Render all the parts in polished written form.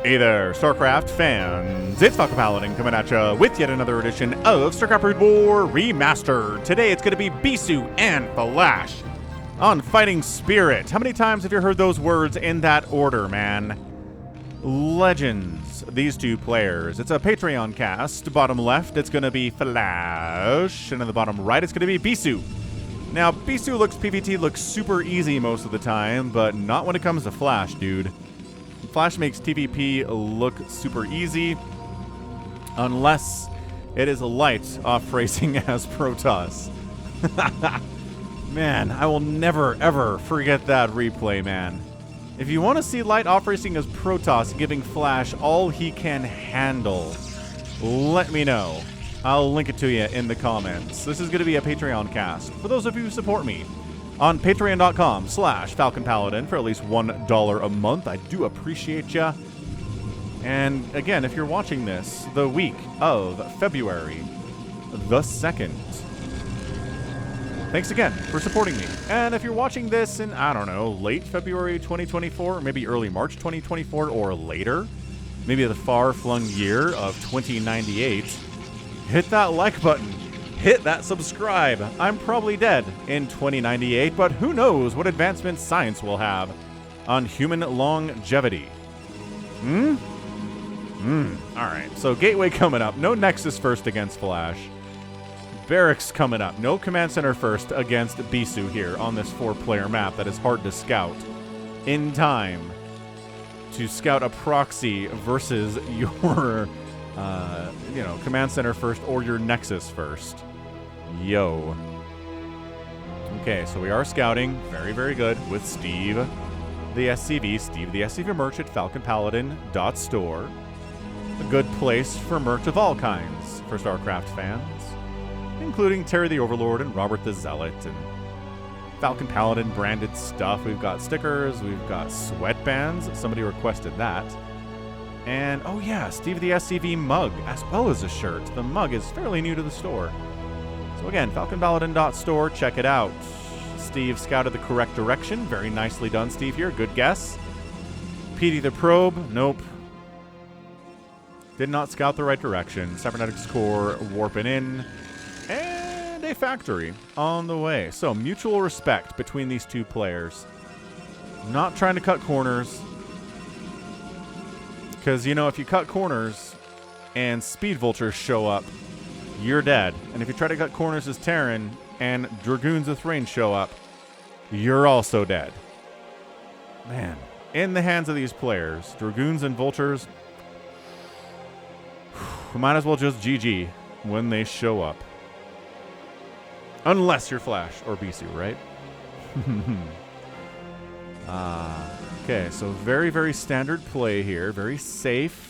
Hey there, StarCraft fans. It's Falcon Paladin coming at you with yet another edition of StarCraft Brood War Remastered. Today it's going to be Bisu and Flash on Fighting Spirit. How many times have you heard those words in that order, man? Legends, these two players. It's a Patreon cast. Bottom left, it's going to be Flash. And in the bottom right, it's going to be Bisu. Now, Bisu PvT looks super easy most of the time, but not when it comes to Flash, dude. Flash makes TVP look super easy, unless it is light off racing as Protoss. Man, I will never, ever forget that replay, man. If you want to see light off racing as Protoss giving Flash all he can handle, let me know. I'll link it to you in the comments. This is going to be a Patreon cast for those of you who support me on patreon.com/FalconPaladin for at least $1 a month. I do appreciate ya. And again, if you're watching this the week of February the 2nd, thanks again for supporting me. And if you're watching this in, I don't know, late February 2024, or maybe early March 2024, or later, maybe the far-flung year of 2098, hit that like button. Hit that subscribe. I'm probably dead in 2098, but who knows what advancements science will have on human longevity. Alright, so Gateway coming up. No Nexus first against Flash. Barracks coming up. No Command Center first against Bisu here on this 4-player map that is hard to scout in time to scout a proxy versus your Command Center first or your Nexus first. Yo. Okay, so we are scouting. Very, very good with Steve, the SCV. Steve, the SCV merch at falconpaladin.store. A good place for merch of all kinds for StarCraft fans, including Terry the Overlord and Robert the Zealot and Falcon Paladin branded stuff. We've got stickers. We've got sweatbands. Somebody requested that. And, oh yeah, Steve the SCV mug, as well as a shirt. The mug is fairly new to the store. So again, falconpaladin.store, check it out. Steve scouted the correct direction. Very nicely done, Steve, here. Good guess. PD the probe, nope. Did not scout the right direction. Cybernetics core warping in. And a factory on the way. So, mutual respect between these two players. Not trying to cut corners. Because, you know, if you cut corners and speed vultures show up, you're dead. And if you try to cut corners as Terran and Dragoons with range show up, you're also dead. Man, in the hands of these players, Dragoons and Vultures, we might as well just GG when they show up. Unless you're Flash or Bisu, right? Okay, so very, very standard play here. Very safe.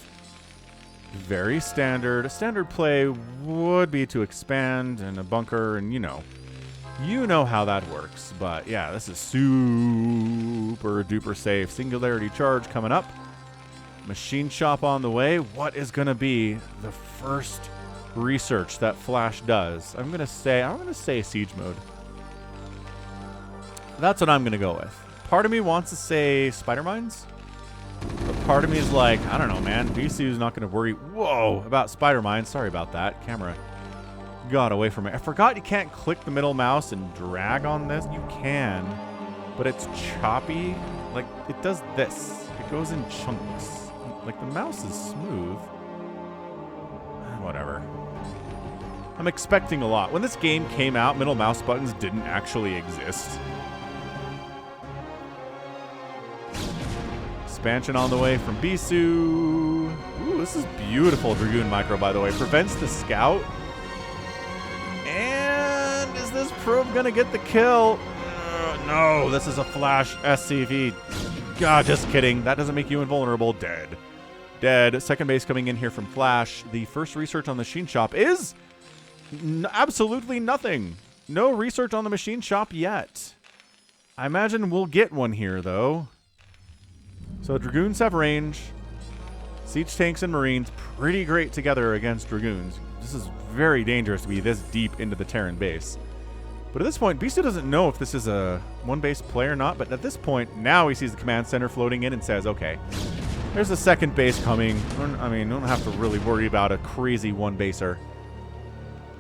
Very standard. A standard play would be to expand and a bunker, and you know how that works. But yeah, this is super duper safe. Singularity charge coming up. Machine shop on the way. What is going to be the first research that Flash does? I'm going to say siege mode. That's what I'm going to go with. Part of me wants to say spider mines, but part of me is like, I don't know, man. Bisu's not going to worry, about spider mines. Sorry about that. Camera got away from me. I forgot you can't click the middle mouse and drag on this. You can, but it's choppy. Like, it does this. It goes in chunks. Like, the mouse is smooth. Whatever. I'm expecting a lot. When this game came out, middle mouse buttons didn't actually exist. Expansion on the way from Bisu. Ooh, this is beautiful Dragoon micro, by the way. Prevents the scout. And is this probe going to get the kill? No, this is a Flash SCV. God, just kidding. That doesn't make you invulnerable. Dead. Dead. Second base coming in here from Flash. The first research on the machine shop is absolutely nothing. No research on the machine shop yet. I imagine we'll get one here, though. So Dragoons have range. Siege tanks and Marines, pretty great together against Dragoons. This is very dangerous to be this deep into the Terran base. But at this point, Bisu doesn't know if this is a one-base play or not, but at this point, now he sees the command center floating in and says, okay, There's a second base coming. I mean, don't have to really worry about a crazy one-baser.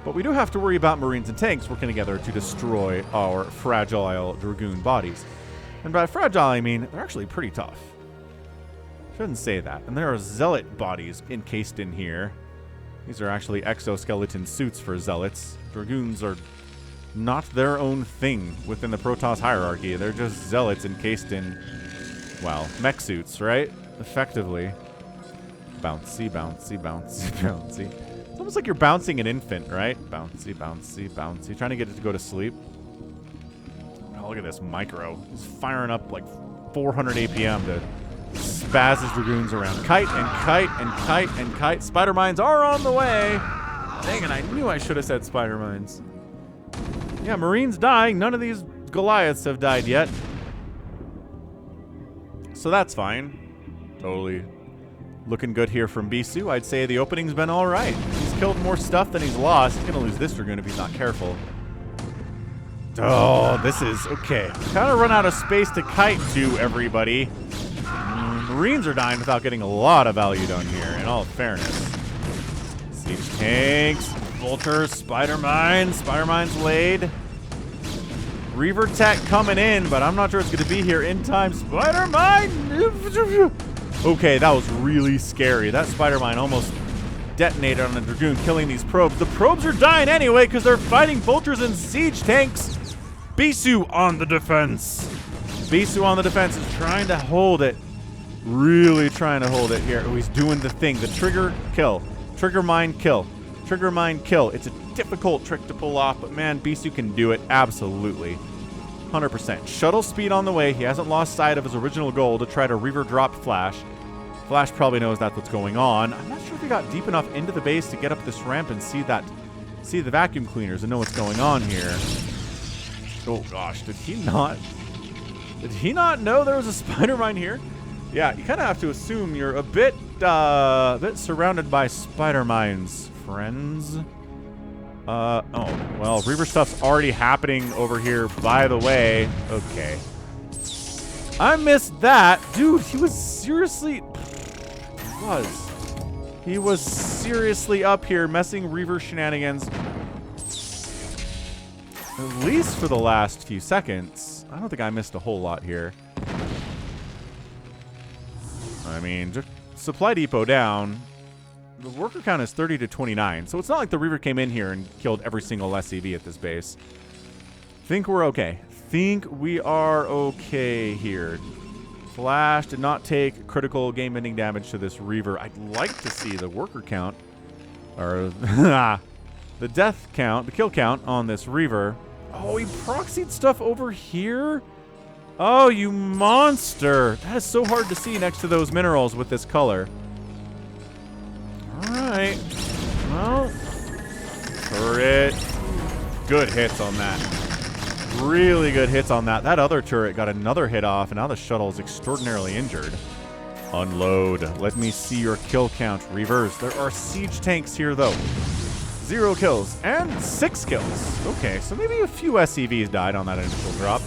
But we do have to worry about Marines and tanks working together to destroy our fragile Dragoon bodies. And by fragile, I mean they're actually pretty tough. Shouldn't say that. And there are Zealot bodies encased in here. These are actually exoskeleton suits for Zealots. Dragoons are not their own thing within the Protoss hierarchy. They're just Zealots encased in, well, mech suits, right? Effectively. Bouncy, bouncy, bouncy, bouncy. It's almost like you're bouncing an infant, right? Bouncy, bouncy, bouncy. Trying to get it to go to sleep. Oh, look at this micro. He's firing up like 400 APM to spaz his Dragoons around. Kite and kite and kite and kite. Spider mines are on the way. Dang it, I knew I should have said spider mines. Yeah, Marines dying. None of these Goliaths have died yet. So that's fine. Totally looking good here from Bisu. I'd say the opening's been all right. He's killed more stuff than he's lost. He's going to lose this Dragoon if he's not careful. Oh, this is okay. Kind of run out of space to kite to, everybody. Marines are dying without getting a lot of value done here, in all fairness. Siege tanks, vultures, spider mines laid. Reaver tech coming in, but I'm not sure it's going to be here in time. Spider mine! Okay, that was really scary. That spider mine almost detonated on the Dragoon, killing these probes. The probes are dying anyway because they're fighting vultures and siege tanks. Bisu on the defense. Bisu on the defense is trying to hold it. Really trying to hold it here. Oh, he's doing the thing. The trigger, kill. Trigger mine, kill. Trigger mine, kill. It's a difficult trick to pull off, but man, Bisu can do it. Absolutely. 100%. Shuttle speed on the way. He hasn't lost sight of his original goal to try to Reaver drop Flash. Flash probably knows that's what's going on. I'm not sure if he got deep enough into the base to get up this ramp and see the vacuum cleaners and know what's going on here. Oh gosh, did he not know there was a spider mine here? Yeah, you kind of have to assume you're a bit surrounded by spider mines, friends. Oh, well, Reaver stuff's already happening over here, by the way. Okay. I missed that. Dude, he was seriously... He was seriously up here messing Reaver shenanigans. At least for the last few seconds. I don't think I missed a whole lot here. I mean, just supply depot down. The worker count is 30 to 29, so it's not like the Reaver came in here and killed every single SCV at this base. Think we're okay. Think we are okay here. Flash did not take critical game-ending damage to this Reaver. I'd like to see the worker count, or the death count, the kill count on this Reaver. Oh, he proxied stuff over here? Oh, you monster. That is so hard to see next to those minerals with this color. All right. Well, turret. Good hits on that. Really good hits on that. That other turret got another hit off, and now the shuttle is extraordinarily injured. Unload. Let me see your kill count, Reavers. There are siege tanks here, though. 0 kills and 6 kills. Okay, so maybe a few SCVs died on that initial drop.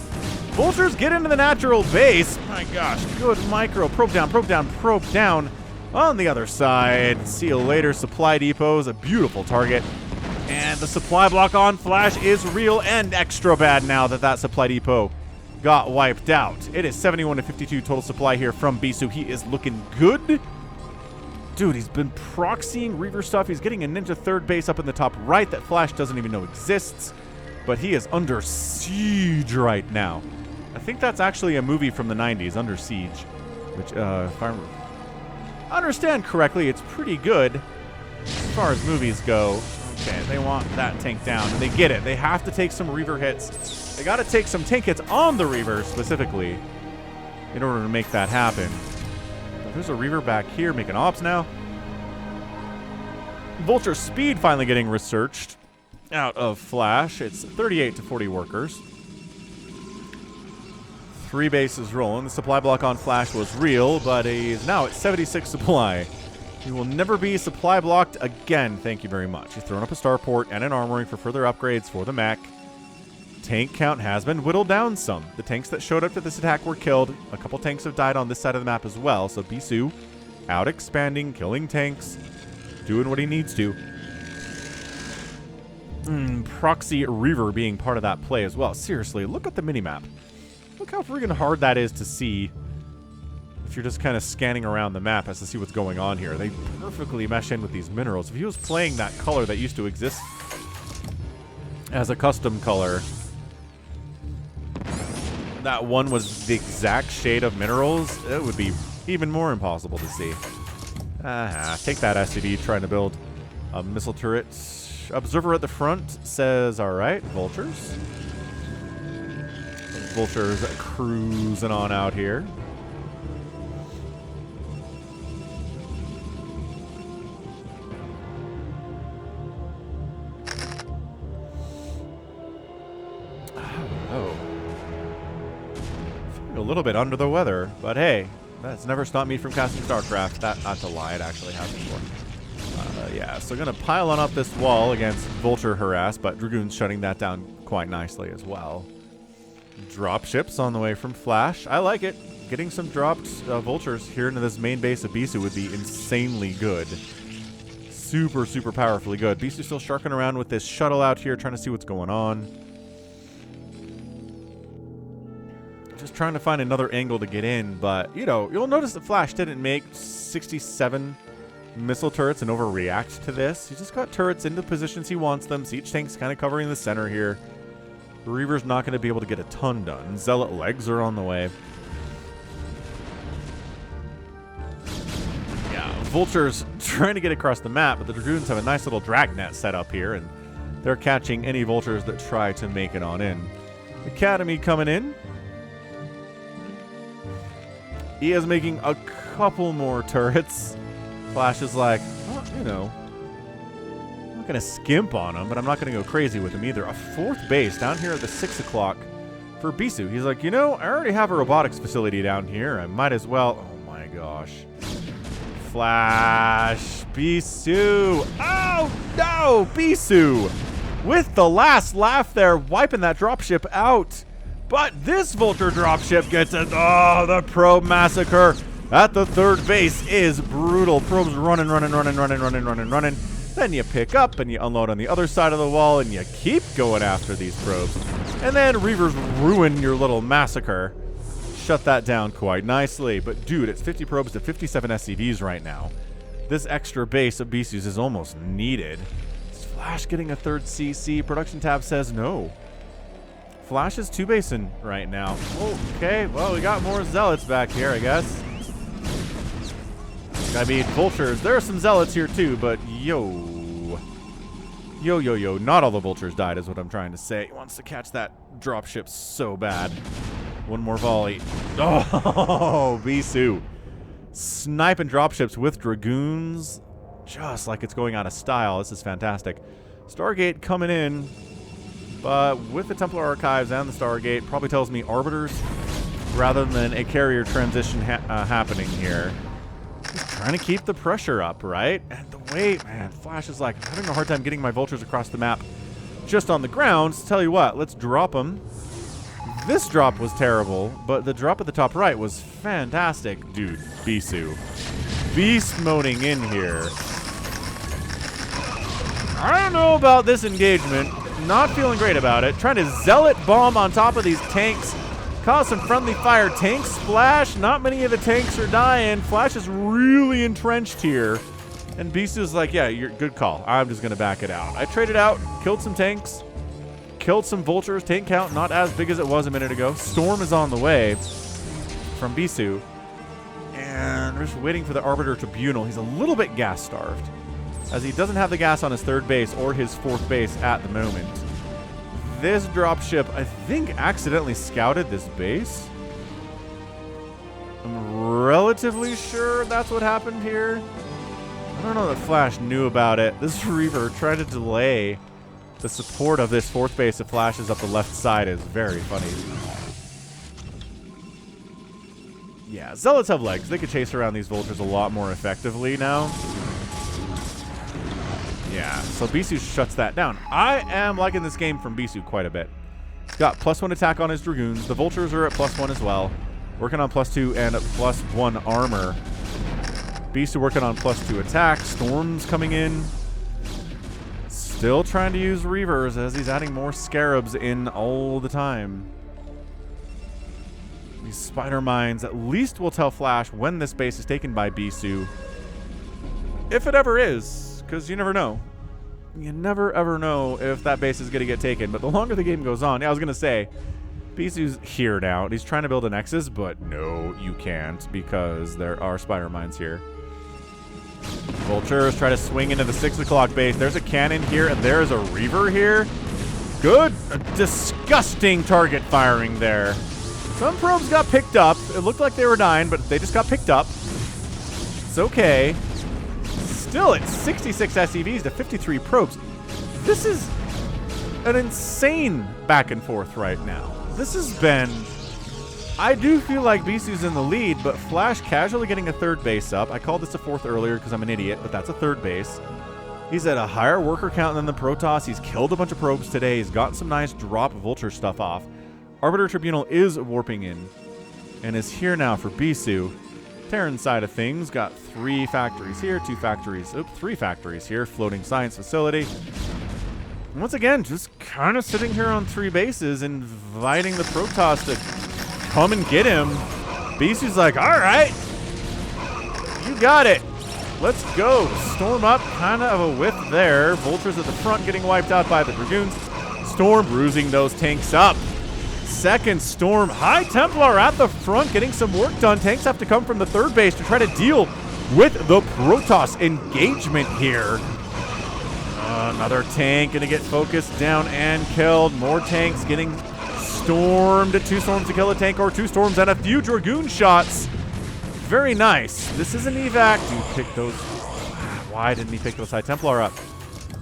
Vultures get into the natural base. My gosh, good micro. Probe down, probe down, probe down. On the other side, see you later. Supply depot is a beautiful target. And the supply block on Flash is real and extra bad now that that supply depot got wiped out. It is 71 to 52 total supply here from Bisu. He is looking good. Dude, he's been proxying Reaver stuff. He's getting a ninja third base up in the top right that Flash doesn't even know exists. But he is under siege right now. I think that's actually a movie from the 90s, Under Siege. Which, if I understand correctly, it's pretty good as far as movies go. Okay, they want that tank down, and they get it. They have to take some Reaver hits. They got to take some tank hits on the Reaver, specifically, in order to make that happen. But there's a Reaver back here making ops now. Vulture speed finally getting researched out of Flash. It's 38 to 40 workers. 3 bases rolling. The supply block on Flash was real, but he's now at 76 supply. He will never be supply blocked again. Thank you very much. He's thrown up a starport and an armoring for further upgrades for the mech. Tank count has been whittled down some. The tanks that showed up to this attack were killed. A couple tanks have died on this side of the map as well, so Bisu out expanding, killing tanks, doing what he needs to. Proxy Reaver being part of that play as well. Seriously, look at the minimap. Look how friggin' hard that is to see if you're just kind of scanning around the map as to see what's going on here. They perfectly mesh in with these minerals. If he was playing that color that used to exist as a custom color, that one was the exact shade of minerals, it would be even more impossible to see. Take that, SCD, trying to build a missile turret. Observer at the front says, alright, vultures. Vultures cruising on out here. Oh. Feeling a little bit under the weather, but hey, that's never stopped me from casting StarCraft. That's a lie, it actually has before. Yeah, so gonna pile on up this wall against Vulture harass, but Dragoon's shutting that down quite nicely as well. Drop ships on the way from Flash. I like it. Getting some dropped Vultures here into this main base of Bisu would be insanely good. Super, super powerfully good. Bisu's still sharking around with this shuttle out here, trying to see what's going on. Just trying to find another angle to get in, but, you know, you'll notice that Flash didn't make 67 missile turrets and overreact to this. He just got turrets into positions he wants them. Siege tank's kind of covering the center here. Reaver's not going to be able to get a ton done. Zealot legs are on the way. Yeah, Vulture's trying to get across the map, but the Dragoons have a nice little dragnet set up here, and they're catching any Vultures that try to make it on in. Academy coming in. He is making a couple more turrets. Flash is like, well, you know, I'm not going to skimp on him, but I'm not going to go crazy with him either. A fourth base down here at the 6 o'clock for Bisu. He's like, you know, I already have a robotics facility down here. I might as well. Oh, my gosh. Flash. Bisu. Oh, no. Bisu with the last laugh there, wiping that dropship out. But this Vulture dropship gets it. Oh, the probe massacre at the third base is brutal. Probes running. Then you pick up and you unload on the other side of the wall and you keep going after these probes. And then Reavers ruin your little massacre. Shut that down quite nicely. But dude, it's 50 probes to 57 SCVs right now. This extra base of Bisu's is almost needed. Is Flash getting a third CC? Production tab says no. Flash is two-basing right now. Okay, well, we got more Zealots back here, I guess. I mean, Vultures. There are some Zealots here, too, but yo. Not all the Vultures died is what I'm trying to say. He wants to catch that dropship so bad. One more volley. Oh, Bisu. Sniping dropships with Dragoons. Just like it's going out of style. This is fantastic. Stargate coming in. But with the Templar Archives and the Stargate, probably tells me Arbiters rather than a carrier transition happening here. Just trying to keep the pressure up, right? And the way, man, Flash is like, I'm having a hard time getting my Vultures across the map just on the ground. So tell you what, let's drop them. This drop was terrible, but the drop at the top right was fantastic. Dude, Bisu. Beast moding in here. I don't know about this engagement. Not feeling great about it. Trying to Zealot bomb on top of these tanks. Cause some friendly fire. Tank splash. Not many of the tanks are dying. Flash is really entrenched here. And Bisu's like, yeah, you're good call. I'm just going to back it out. I traded out. Killed some tanks. Killed some Vultures. Tank count not as big as it was a minute ago. Storm is on the way from Bisu. And we're just waiting for the Arbiter Tribunal. He's a little bit gas starved, as he doesn't have the gas on his third base or his fourth base at the moment. This dropship, I think, accidentally scouted this base. I'm relatively sure that's what happened here. I don't know that Flash knew about it. This Reaver tried to delay the support of this fourth base if Flash is up the left side is very funny. Yeah, Zealots have legs. They could chase around these Vultures a lot more effectively now. Yeah, so Bisu shuts that down. I am liking this game from Bisu quite a bit. He's got +1 attack on his Dragoons. The Vultures are at +1 as well. Working on +2 and +1 armor. Bisu working on +2 attack. Storm's coming in. Still trying to use Reavers as he's adding more Scarabs in all the time. These Spider Mines at least will tell Flash when this base is taken by Bisu. If it ever is, because you never know. You never ever know if that base is going to get taken. But the longer the game goes on, yeah, I was going to say, Bisu's here now. He's trying to build a Nexus, but no, you can't because there are Spider Mines here. Vultures try to swing into the 6 o'clock base. There's a cannon here, and there's a Reaver here. Good. Disgusting target firing there. Some probes got picked up. It looked like they were dying, but they just got picked up. It's okay. Still at 66 SCVs to 53 probes. This is an insane back and forth right now. This has been... I do feel like Bisu's in the lead, but Flash casually getting a 3rd base up. I called this a 4th earlier because I'm an idiot, but that's a 3rd base. He's at a higher worker count than the Protoss. He's killed a bunch of probes today. He's gotten some nice drop Vulture stuff off. Arbiter Tribunal is warping in and is here now for Bisu. Terran's side of things got 3 factories here, 3 factories here. Floating science facility. Once again, just kind of sitting here on 3 bases, inviting the Protoss to come and get him. Bisu's like, all right, you got it. Let's go. Storm up, kind of a whiff there. Vultures at the front getting wiped out by the Dragoons. Storm bruising those tanks up. Second Storm. High Templar at the front getting some work done. Tanks have to come from the 3rd base to try to deal with the Protoss engagement here. Another tank going to get focused down and killed. More tanks getting stormed. 2 storms to kill a tank, or 2 storms and a few Dragoon shots. Very nice. This is an evac. You pick those. Why didn't he pick those High Templar up?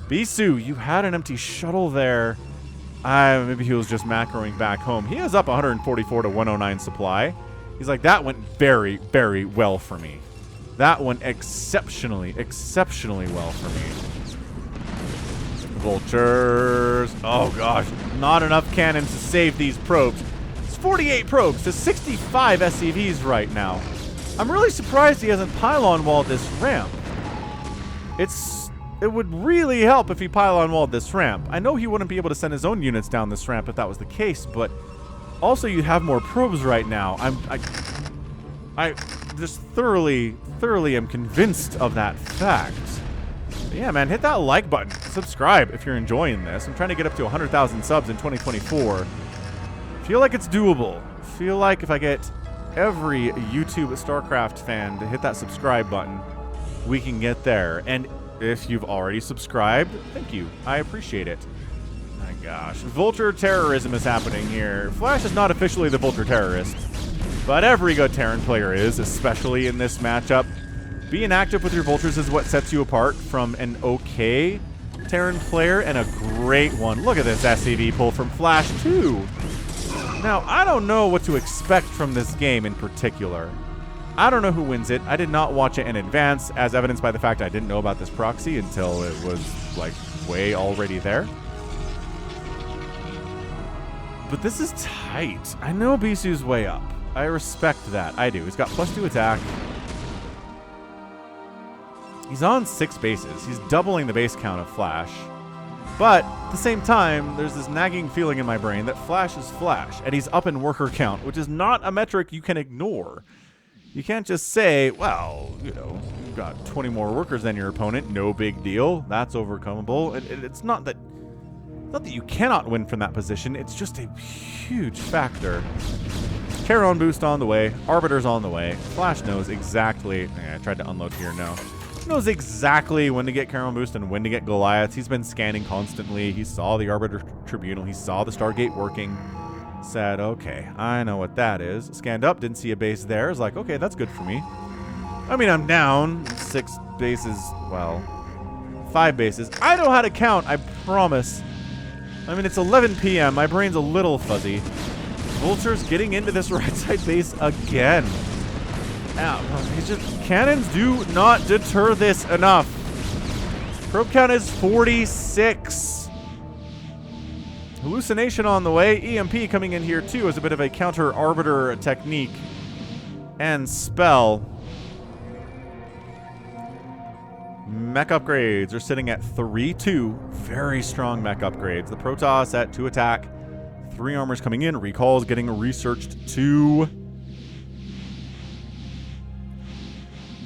Bisu, you had an empty shuttle there. Maybe he was just macroing back home. He is up 144 to 109 supply. He's like, that went very, very well for me. That went exceptionally, exceptionally well for me. Vultures. Oh, gosh. Not enough cannons to save these probes. It's 48 probes to 65 SCVs right now. I'm really surprised he hasn't pylon walled this ramp. It would really help if he pylon walled this ramp. I know he wouldn't be able to send his own units down this ramp if that was the case, but also you'd have more probes right now. I just thoroughly am convinced of that fact. But yeah, man, hit that like button. Subscribe if you're enjoying this. I'm trying to get up to 100,000 subs in 2024. Feel like it's doable. Feel like if I get every YouTube StarCraft fan to hit that subscribe button, we can get there. And if you've already subscribed, thank you. I appreciate it. My gosh. Vulture terrorism is happening here. Flash is not officially the Vulture terrorist, but every good Terran player is, especially in this matchup. Being active with your Vultures is what sets you apart from an okay Terran player and a great one. Look at this SCV pull from Flash, too. Now, I don't know what to expect from this game in particular. I don't know who wins it. I did not watch it in advance, as evidenced by the fact I didn't know about this proxy until it was, like, way already there. But this is tight. I know Bisu's way up. I respect that. I do. He's got +2 attack. He's on 6 bases. He's doubling the base count of Flash. But at the same time, there's this nagging feeling in my brain that Flash is Flash, and he's up in worker count, which is not a metric you can ignore. You can't just say, well, you know, you've got 20 more workers than your opponent. No big deal. That's overcomable. It's not that you cannot win from that position. It's just a huge factor. Charon boost on the way. Arbiter's on the way. Flash knows exactly. I tried to unload here. No. He knows exactly when to get Charon boost and when to get Goliaths. He's been scanning constantly. He saw the Arbiter Tribunal. He saw the Stargate working. Said, okay, I know what that is. Scanned up, didn't see a base there. Was like, okay, that's good for me. I mean, I'm down 6 bases, well, 5 bases. I know how to count, I promise. I mean, it's 11 p.m. My brain's a little fuzzy. Vulture's getting into this right side base again. Cannons do not deter this enough. Probe count is 46. Hallucination on the way. EMP coming in here too as a bit of a counter arbiter technique and spell. Mech upgrades are sitting at 3-2. Very strong mech upgrades. The Protoss at 2 attack. 3 armors coming in. Recalls getting researched 2.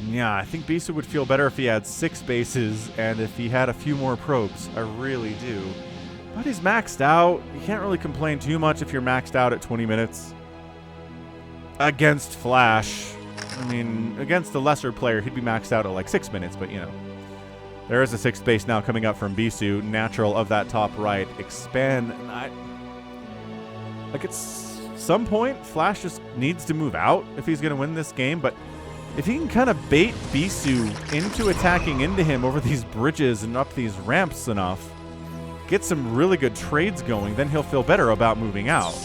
Yeah, I think Bisu would feel better if he had 6 bases and if he had a few more probes. I really do. But he's maxed out. You can't really complain too much if you're maxed out at 20 minutes. Against Flash. I mean, against the lesser player, he'd be maxed out at like 6 minutes, but you know. There is a 6th base now coming up from Bisu. Natural of that top right. Expand. Like, at some point, Flash just needs to move out if he's going to win this game. But if he can kind of bait Bisu into attacking into him over these bridges and up these ramps enough, get some really good trades going, then he'll feel better about moving out.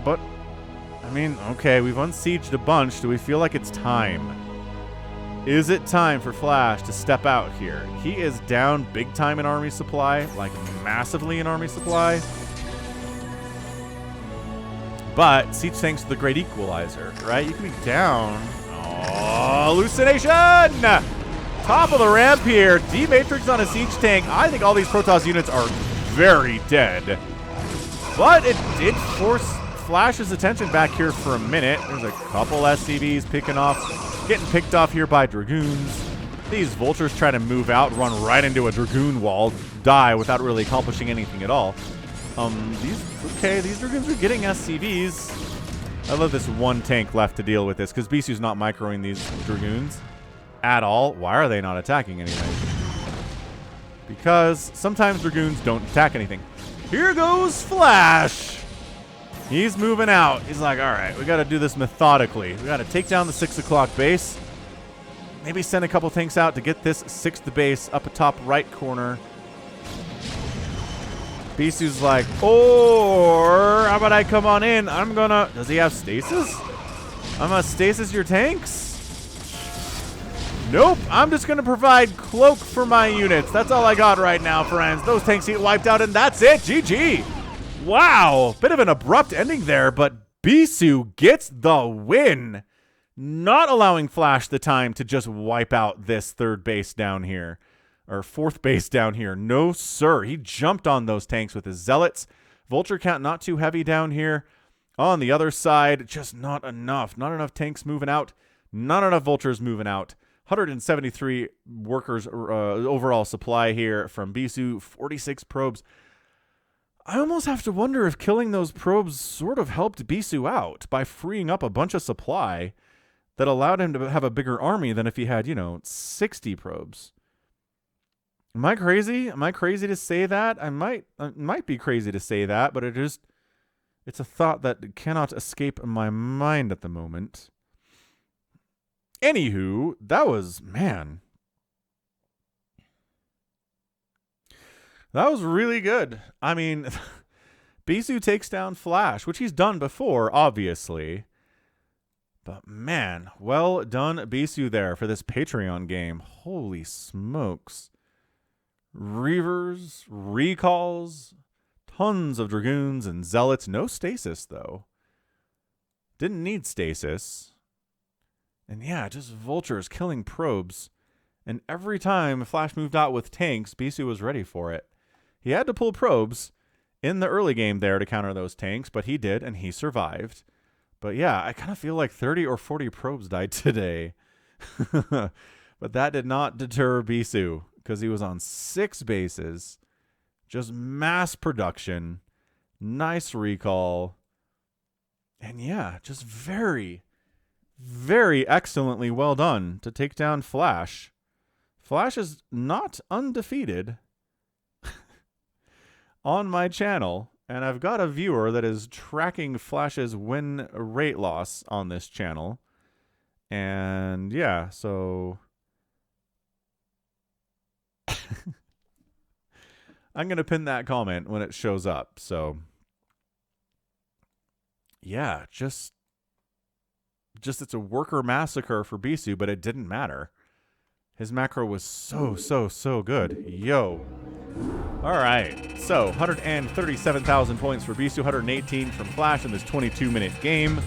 But, I mean, okay, we've unsieged a bunch. Do we feel like it's time? Is it time for Flash to step out here? He is down big time in army supply, like massively in army supply. But siege tanks are the great equalizer, right? You can be down. Oh, hallucination! Top of the ramp here. D-Matrix on a siege tank. I think all these Protoss units are very dead. But it did force Flash's attention back here for a minute. There's a couple SCVs getting picked off here by Dragoons. These Vultures try to move out, run right into a Dragoon wall, die without really accomplishing anything at all. These Dragoons are getting SCVs. I love this one tank left to deal with this, because Bisu's not microing these Dragoons at all. Why are they not attacking anything? Because sometimes Dragoons don't attack anything. Here goes Flash! He's moving out. He's like, all right, we got to do this methodically. We got to take down the 6 o'clock base. Maybe send a couple tanks out to get this 6th base up a top right corner. Bisu's like, or how about I come on in? I'm gonna... Does he have stasis? I'm gonna stasis your tanks? Nope. I'm just gonna provide cloak for my units. That's all I got right now, friends. Those tanks get wiped out, and that's it. GG. Wow. Bit of an abrupt ending there, but Bisu gets the win. Not allowing Flash the time to just wipe out this 3rd base down here. Or 4th base down here. No, sir. He jumped on those tanks with his Zealots. Vulture count not too heavy down here. On the other side, just not enough. Not enough tanks moving out. Not enough Vultures moving out. 173 workers overall supply here from Bisu. 46 probes. I almost have to wonder if killing those probes sort of helped Bisu out by freeing up a bunch of supply that allowed him to have a bigger army than if he had, 60 probes. Am I crazy? Am I crazy to say that? I might be crazy to say that, but it's a thought that cannot escape my mind at the moment. Anywho, that was really good. I mean, Bisu takes down Flash, which he's done before, obviously. But man, well done, Bisu, there for this Patreon game. Holy smokes. Reavers, recalls, tons of Dragoons and Zealots. No stasis, though. Didn't need stasis. And yeah, just Vultures killing probes. And every time Flash moved out with tanks, Bisu was ready for it. He had to pull probes in the early game there to counter those tanks, but he did, and he survived. But yeah, I kind of feel like 30 or 40 probes died today. But that did not deter Bisu, because he was on 6 bases. Just mass production. Nice recall. And yeah, just very, very excellently well done to take down Flash. Flash is not undefeated on my channel. And I've got a viewer that is tracking Flash's win rate loss on this channel. And yeah, so... I'm going to pin that comment when it shows up. So, yeah, just it's a worker massacre for Bisu, but it didn't matter. His macro was so good. Yo. All right. So, 137,000 points for Bisu, 118 from Flash in this 22-minute game.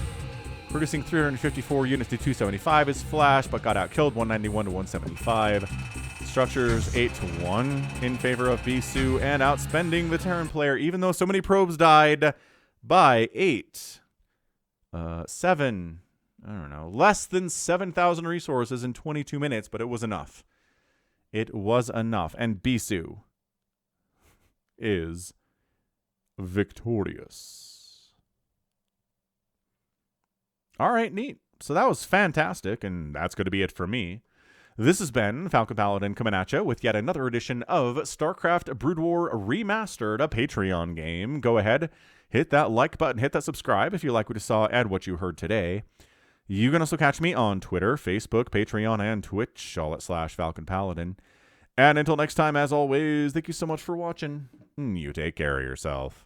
Producing 354 units to 275 is Flash, but got outkilled 191 to 175. Structures 8-1 in favor of Bisu, and outspending the Terran player, even though so many probes died by less than 7,000 resources in 22 minutes, but it was enough. It was enough, and Bisu is victorious. All right, neat. So that was fantastic, and that's going to be it for me. This has been Falcon Paladin coming at you with yet another edition of StarCraft Brood War Remastered, a Patreon game. Go ahead, hit that like button, hit that subscribe if you like what you saw and what you heard today. You can also catch me on Twitter, Facebook, Patreon, and Twitch, all at /Falcon Paladin. And until next time, as always, thank you so much for watching. You take care of yourself.